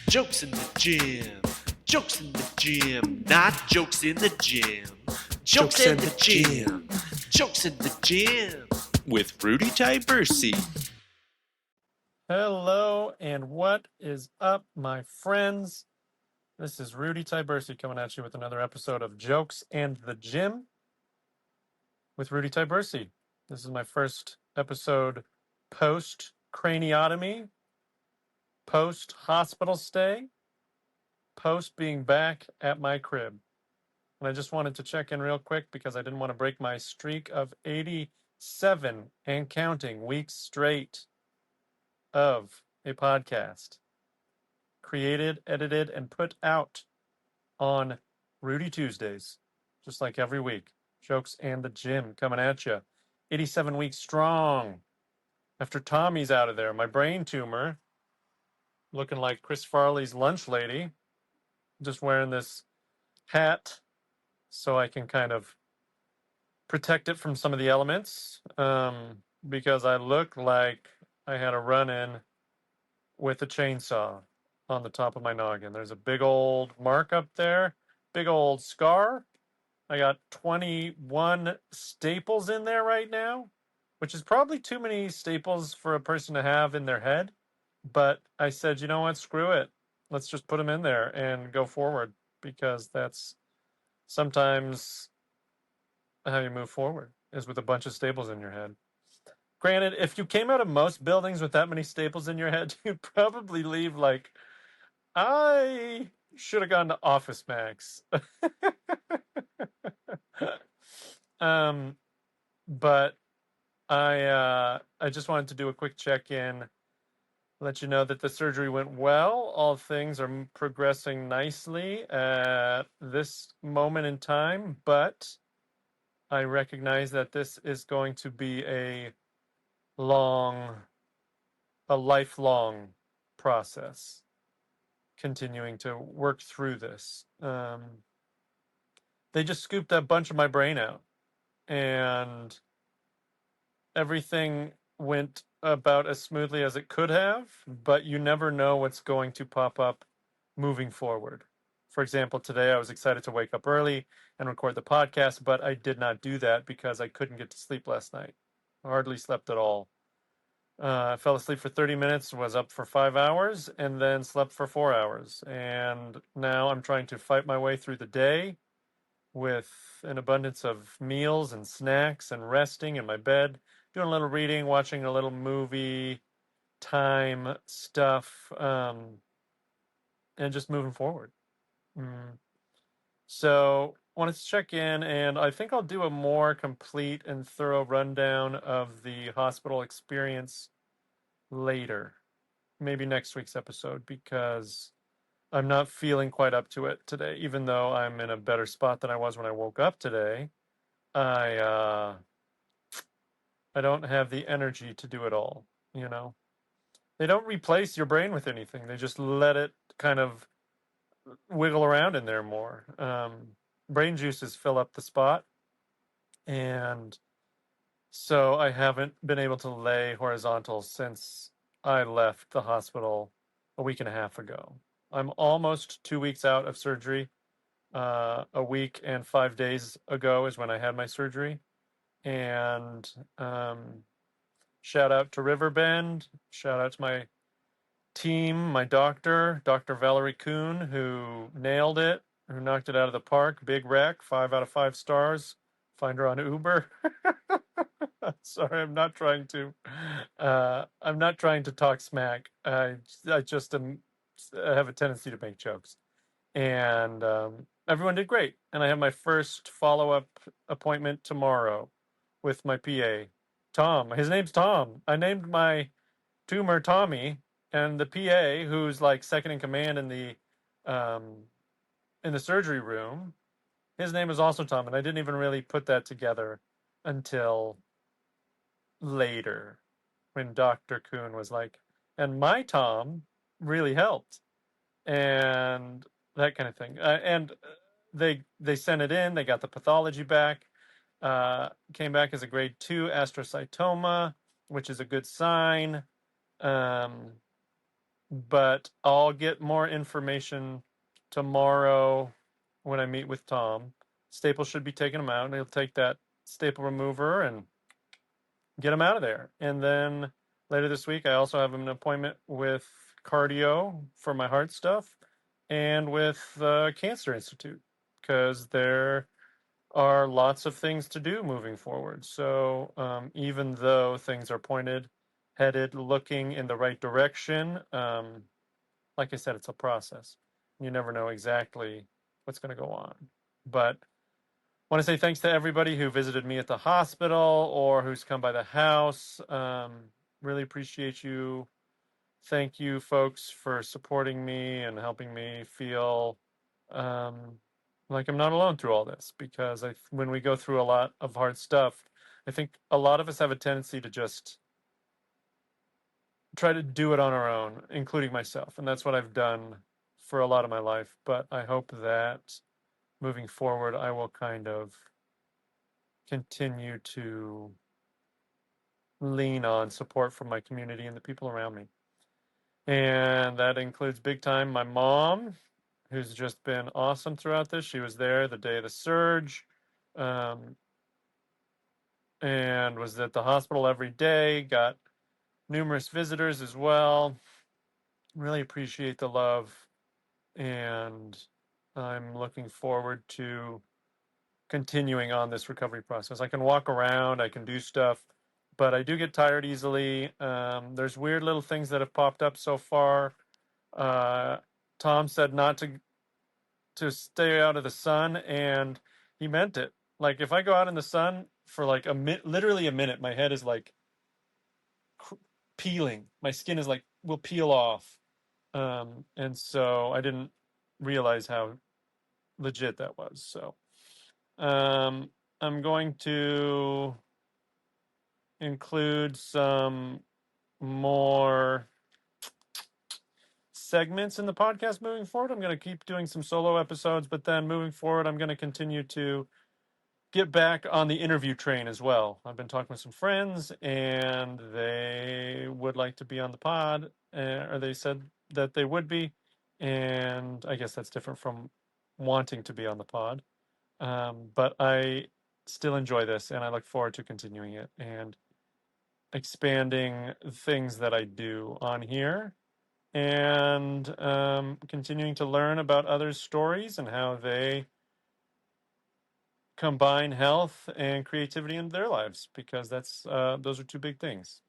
Jokes in the gym. Jokes in the gym. Not jokes in the gym. Jokes in the gym. Jokes in the gym. With Rudy Tibersi. Hello, and what is up, my friends? This is Rudy Tibersi coming at you with another episode of Jokes and the Gym with Rudy Tibersi. This is my first episode post craniotomy, post hospital stay, post being back at my crib. And I just wanted to check in real quick because I didn't want to break my streak of 87 and counting weeks straight of a podcast. Created, edited, and put out on Rudy Tuesdays, just like every week. Jokes and the Gym coming at you. 87 weeks strong. After Tommy's out of there, my brain tumor, looking like Chris Farley's lunch lady, just wearing this hat so I can kind of protect it from some of the elements, because I look like I had a run-in with a chainsaw on the top of my noggin. There's a big old mark up there, big old scar. I got 21 staples in there right now, which is probably too many staples for a person to have in their head. But I said, you know what, screw it. Let's just put them in there and go forward, because that's sometimes how you move forward, is with a bunch of staples in your head. Granted, if you came out of most buildings with that many staples in your head, you'd probably leave like, I should have gone to Office Max. But I just wanted to do a quick check-in, let you know that the surgery went well. All things are progressing nicely at this moment in time, but I recognize that this is going to be a lifelong process, continuing to work through this. They just scooped a bunch of my brain out, and everything went about as smoothly as it could have, but you never know what's going to pop up moving forward. For example, today I was excited to wake up early and record the podcast, but I did not do that because I couldn't get to sleep last night. I hardly slept at all. I fell asleep for 30 minutes, was up for 5 hours, and then slept for 4 hours. And now I'm trying to fight my way through the day with an abundance of meals and snacks and resting in my bed, doing a little reading, watching a little movie, time stuff, and just moving forward. So wanted to check in, and I think I'll do a more complete and thorough rundown of the hospital experience later, maybe next week's episode, because I'm not feeling quite up to it today. Even though I'm in a better spot than I was when I woke up today, I don't have the energy to do it all, you know. They don't replace your brain with anything. They just let it kind of wiggle around in there more. Brain juices fill up the spot, and so I haven't been able to lay horizontal since I left the hospital a week and a half ago. I'm almost 2 weeks out of surgery. A week and 5 days ago is when I had my surgery. And shout out to Riverbend. Shout out to my team, my doctor, Dr. Valerie Kuhn, who nailed it, who knocked it out of the park. Big wreck, 5 out of 5 stars. Find her on Uber. Sorry, I'm not trying to talk smack. I just have a tendency to make jokes. And everyone did great. And I have my first follow-up appointment tomorrow with my PA, Tom. His name's Tom. I named my tumor Tommy, and the PA, who's like second in command in the surgery room, his name is also Tom. And I didn't even really put that together until later, when Dr. Kuhn was like, and my Tom really helped, and that kind of thing. And they sent it in. They got the pathology back. Came back as a grade 2 astrocytoma, which is a good sign. but I'll get more information tomorrow when I meet with Tom. Staples should be taking him out, and he'll take that staple remover and get him out of there. And then later this week, I also have an appointment with cardio for my heart stuff and with the Cancer Institute because there are lots of things to do moving forward. So even though things are pointed, headed, looking in the right direction, like I said, it's a process. You never know exactly what's going to go on. But I want to say thanks to everybody who visited me at the hospital or who's come by the house. Really appreciate you. Thank you, folks, for supporting me and helping me feel like I'm not alone through all this. Because when we go through a lot of hard stuff, I think a lot of us have a tendency to just try to do it on our own, including myself. And that's what I've done for a lot of my life. But I hope that moving forward, I will kind of continue to lean on support from my community and the people around me. And that includes big time my mom, who's just been awesome throughout this. She was there the day of the surge and was at the hospital every day, got numerous visitors as well. Really appreciate the love. And I'm looking forward to continuing on this recovery process. I can walk around, I can do stuff, but I do get tired easily. There's weird little things that have popped up so far. Tom said not to stay out of the sun, and he meant it. Like if I go out in the sun for like literally a minute, my head is like peeling. My skin is like will peel off, and so I didn't realize how legit that was. So I'm going to include some more segments in the podcast moving forward. I'm going to keep doing some solo episodes, but then moving forward, I'm going to continue to get back on the interview train as well. I've been talking with some friends, and they would like to be on the pod, or they said that they would be, and I guess that's different from wanting to be on the pod. But I still enjoy this, and I look forward to continuing it and expanding things that I do on here and continuing to learn about others' stories and how they combine health and creativity in their lives, because that's those are two big things.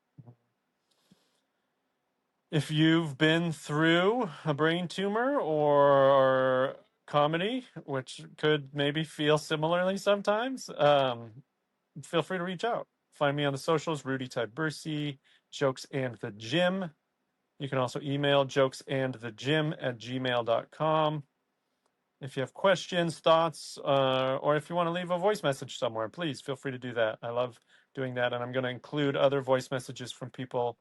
If you've been through a brain tumor or comedy, which could maybe feel similarly sometimes, feel free to reach out. Find me on the socials, Rudy Tybersi, Jokes and the Gym. You can also email jokesandthegym@gmail.com. If you have questions, thoughts, or if you want to leave a voice message somewhere, please feel free to do that. I love doing that, and I'm going to include other voice messages from people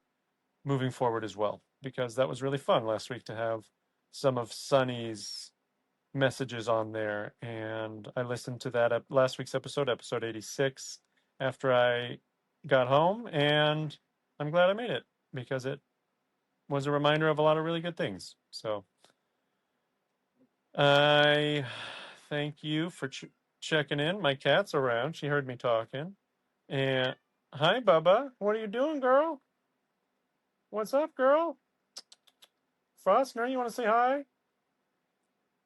moving forward as well, because that was really fun last week to have some of Sunny's messages on there. And I listened to that last week's episode 86, after I got home, and I'm glad I made it because it was a reminder of a lot of really good things. So I thank you for checking in. My cat's around. She heard me talking. And hi, Bubba. What are you doing, girl? What's up, girl? Frostner, you want to say hi?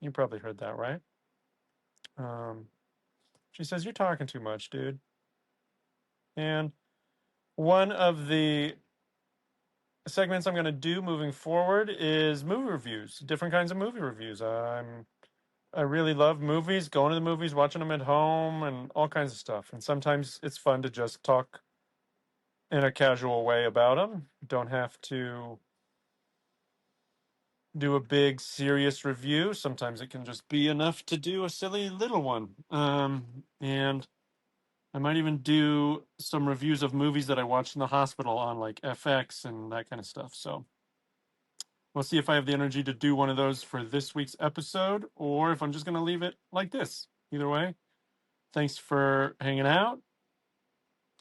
You probably heard that, right? She says, you're talking too much, dude. And one of the segments I'm going to do moving forward is movie reviews, different kinds of movie reviews. I really love movies, going to the movies, watching them at home, and all kinds of stuff. And sometimes it's fun to just talk in a casual way about them. Don't have to do a big, serious review. Sometimes it can just be enough to do a silly little one. And I might even do some reviews of movies that I watched in the hospital on like FX and that kind of stuff. So we'll see if I have the energy to do one of those for this week's episode, or if I'm just going to leave it like this. Either way, thanks for hanging out.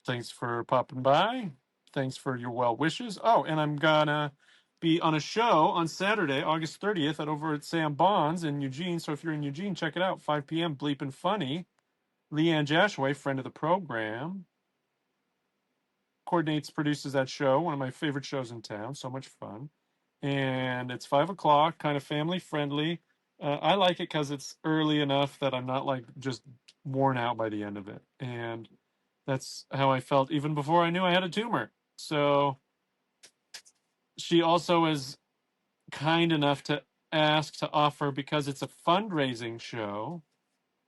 Thanks for popping by. Thanks for your well wishes. Oh, and I'm gonna be on a show on Saturday, August 30th, over at Sam Bond's in Eugene. So if you're in Eugene, check it out. 5 p.m. Bleepin' Funny. Leigh Anne Jashway, friend of the program, coordinates, produces that show. One of my favorite shows in town. So much fun. And it's 5 o'clock, kind of family friendly. I like it because it's early enough that I'm not like just worn out by the end of it. And that's how I felt even before I knew I had a tumor. So she also is kind enough to ask to offer, because it's a fundraising show.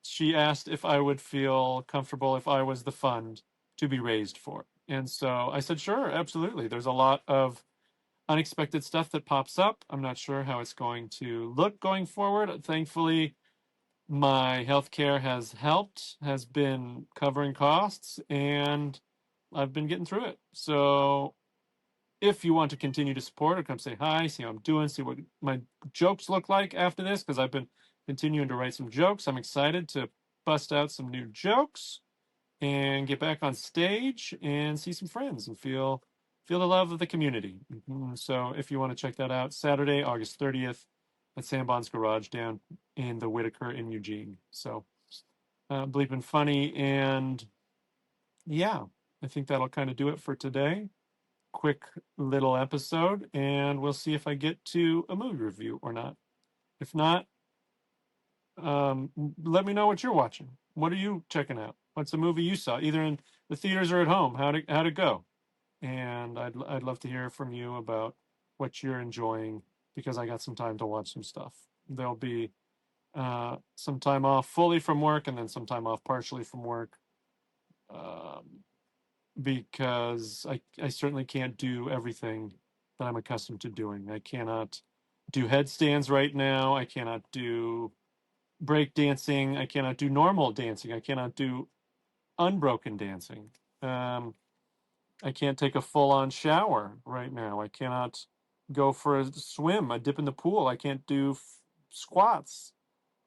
She asked if I would feel comfortable if I was the fund to be raised for. And so I said, sure, absolutely. There's a lot of unexpected stuff that pops up. I'm not sure how it's going to look going forward. Thankfully, my healthcare has helped, has been covering costs, and I've been getting through it. So if you want to continue to support or come say hi, see how I'm doing, see what my jokes look like after this, because I've been continuing to write some jokes. I'm excited to bust out some new jokes and get back on stage and see some friends and feel the love of the community. So if you want to check that out, Saturday, August 30th at Sam Bond's Garage down in the Whitaker in Eugene. So bleeping funny. And yeah, I think that'll kind of do it for today. Quick little episode, and we'll see if I get to a movie review or not. If not, let me know what you're watching. What are you checking out? What's a movie you saw, either in the theaters or at home? How'd it go? And I'd love to hear from you about what you're enjoying, because I got some time to watch some stuff. There'll be some time off fully from work, and then some time off partially from work. Because I certainly can't do everything that I'm accustomed to doing. I cannot do headstands right now. I cannot do break dancing. I cannot do normal dancing. I cannot do unbroken dancing. I can't take a full-on shower right now. I cannot go for a swim, a dip in the pool. I can't do squats.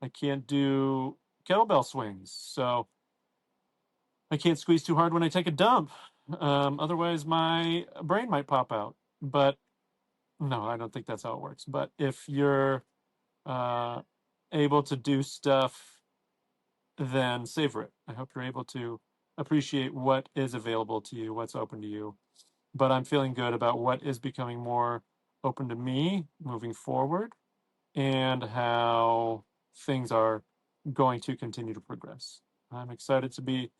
I can't do kettlebell swings. So I can't squeeze too hard when I take a dump. Otherwise, my brain might pop out. But no, I don't think that's how it works. But if you're uh, able to do stuff, then savor it. I hope you're able to appreciate what is available to you, what's open to you. But I'm feeling good about what is becoming more open to me moving forward, and how things are going to continue to progress. I'm excited to be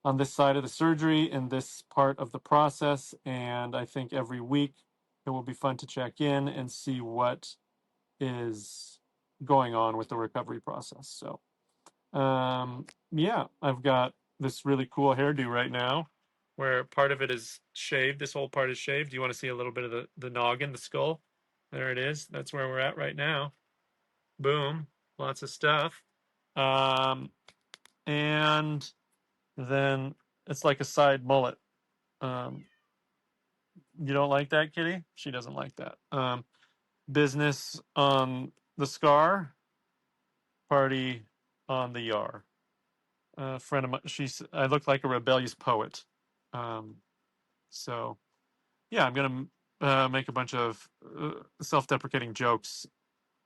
on this side of the surgery in this part of the process, and I think every week it will be fun to check in and see what is going on with the recovery process. So yeah, I've got this really cool hairdo right now where part of it is shaved. This whole part is shaved. Do you want to see a little bit of the noggin, the skull? There it is. That's where we're at right now. Boom. Lots of stuff. And then it's like a side mullet. Um, you don't like that, Kitty? She doesn't like that. Business on the scar, party on the yar. Friend of mine, I look like a rebellious poet. So yeah, I'm gonna make a bunch of self-deprecating jokes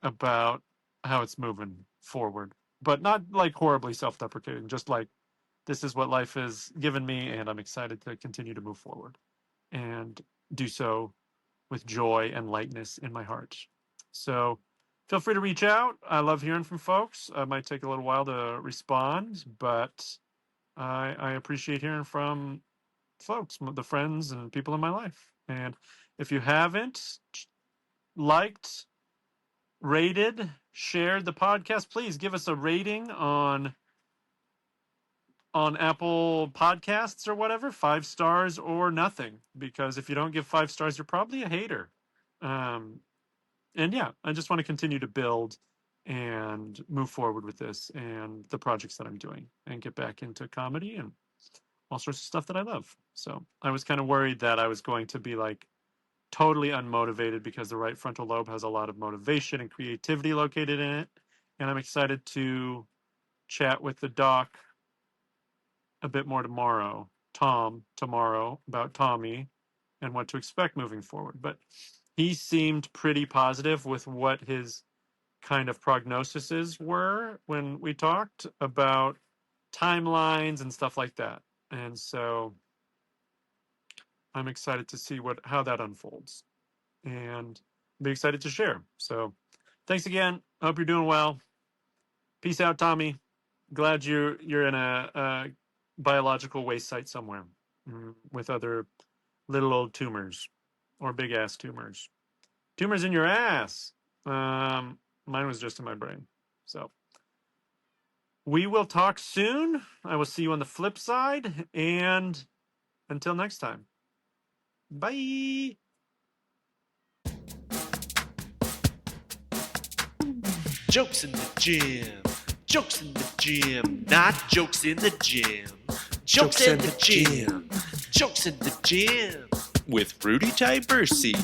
about how it's moving forward, but not like horribly self-deprecating. Just like, this is what life has given me, and I'm excited to continue to move forward and do so with joy and lightness in my heart. So feel free to reach out. I love hearing from folks. It might take a little while to respond, but I appreciate hearing from folks, the friends and people in my life. And if you haven't liked, rated, shared the podcast, please give us a rating on Apple Podcasts or whatever, 5 stars or nothing. Because if you don't give 5 stars, you're probably a hater. And yeah, I just want to continue to build and move forward with this and the projects that I'm doing, and get back into comedy and all sorts of stuff that I love. So I was kind of worried that I was going to be like totally unmotivated, because the right frontal lobe has a lot of motivation and creativity located in it. And I'm excited to chat with the doc a bit more tomorrow, about Tommy and what to expect moving forward. But he seemed pretty positive with what his kind of prognoses were when we talked about timelines and stuff like that. And so I'm excited to see how that unfolds, and be excited to share. So thanks again. Hope you're doing well. Peace out, Tommy. Glad you're in a biological waste site somewhere with other little old tumors or big ass tumors. Tumors in your ass. Mine was just in my brain. So we will talk soon. I will see you on the flip side. And until next time, bye. Jokes in the gym. Jokes in the gym. Not jokes in the gym. Jokes in the gym. Jokes in the gym. With Rudy Tybersi.